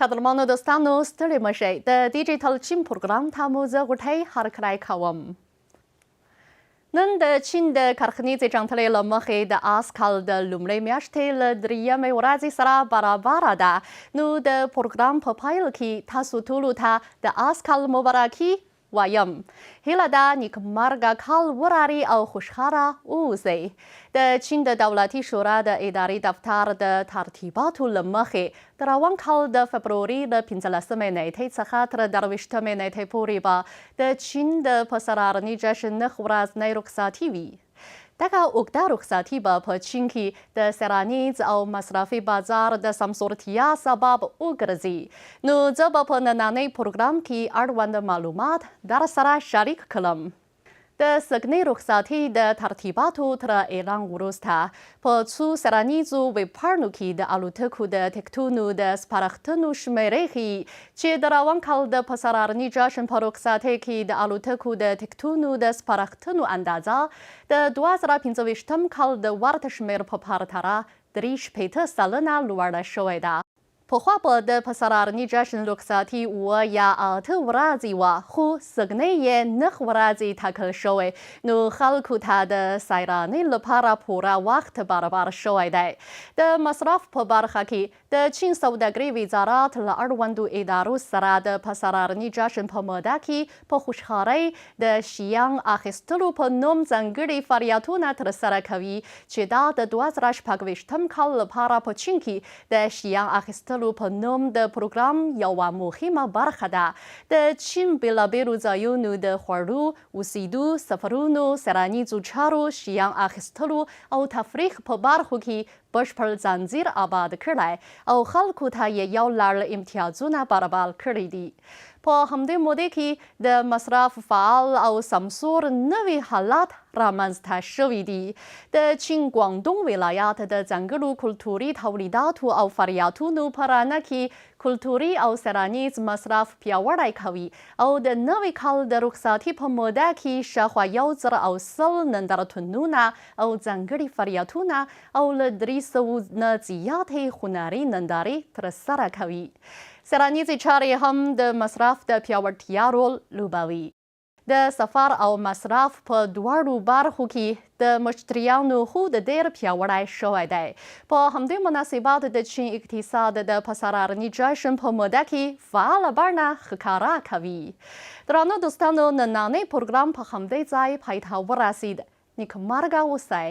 قدرمانو دوستانو ستړي مشئ د ډیجیټل چین پروګرام ته مو زه غوټۍ هرکلی کوم. نن د چین د کرخنیزې جنتلې له مخې د آس کال د لومړۍ میاشتې له درېیمې ورځې سره برابره ده. نو د پروګرام په پیل کې تاسو ټولو ته د آس کال مبارکي وایم. هیله ده نیکمرغه کال وراري او خوشحاله اوسئ. د چین د دولتي شورا د ادارې دفتر د ترتیباتو له مخې د روان کال د فبروري د 15مې نیټې څخه تر 22مې نیټې پورې به د چین د پسرلني جشن نښ ورځنۍ رخصتي وي. دغه اوږده رخصتي به په چین کې د سرانیز او مصرفي بازار د سمسورتیا سبب وګرځي. نو زه به په نننۍ پروګرام کې اړوند معلومات در سره شریک کړم. د سږنۍ رخصتي د ترتیباتو تر اعلان وروسته په څو سرانیزو ویبپاڼو کې د الوتکو د ټکټونو د سپارښتنو شمیرې ښیي چې د روان کال د پسرلني جشن په رخصتۍ کې د الوتکو د ټکټونو د سپارښتنو اندازه د 2025 کال د ورته شمیر په پرتله 63 سلنه لوړه شوې ده. پخوا به د پسرلني جشن رخصتي 7 یا 8 ورځې وه، خو سږنۍ یې 9 ورځې ټاکل شوی. نو خلکو ته د سیلانۍ لپاره پوره وخت برابر شوی دی. د مصرف په برخه کې د چین سوداګرۍ وزارت له اړوندو ادارو سره د پسرلني جشن په موده کې په خوشحالۍ د شیان اخیستلو په نوم ځانګړي فعالیتونه ترسره کوي چې دا د 2026 کال لپاره په چین کې د شیان اخیستلو په نوم د پروګرام یوه مهمه برخه ده. د چین بېلابېلو ځایونو د خوړو، اوسېدو، سفرونو، سرانیزو چارو، شیان اخیستلو او تفریح په برخو کې بشپړ ځنځیر آباد کړی او خلکو ته یې یو لړ امتیازونه برابر کړي دي. په همدې موده کې د مصرف فعال او سمسور نوي حالات رامنځته شوي دي. د چین ګوانګډونګ ولایت د ځانګړو کلتوري تولیداتو او فعالیتونو په رڼا کې کلتوري او سرانیز مصرف پیاوړی کوي او د نوي کال د رخصتي په موده کې شاوخوا 1,100 نندارتونونه او ځانګړي فعالیتونه او له 300 نه زیاتې هنري نندارې ترسره کوي. سرانیزې چارې هم د مصرف د پیاوړتیا رول لوبوي. د سفر او مصرف په دواړو برخو کې د مشتریانو هوډ ډېر پیاوړی شوی دی. په همدې مناسبت د چین اقتصاد د پسرلني جشن په موده کې فعاله بڼه ښکاره کوي. درنو دوستانو، نننۍ پروګرام په همدې ځای پای ته ورسید. نیکمرغه اوسئ.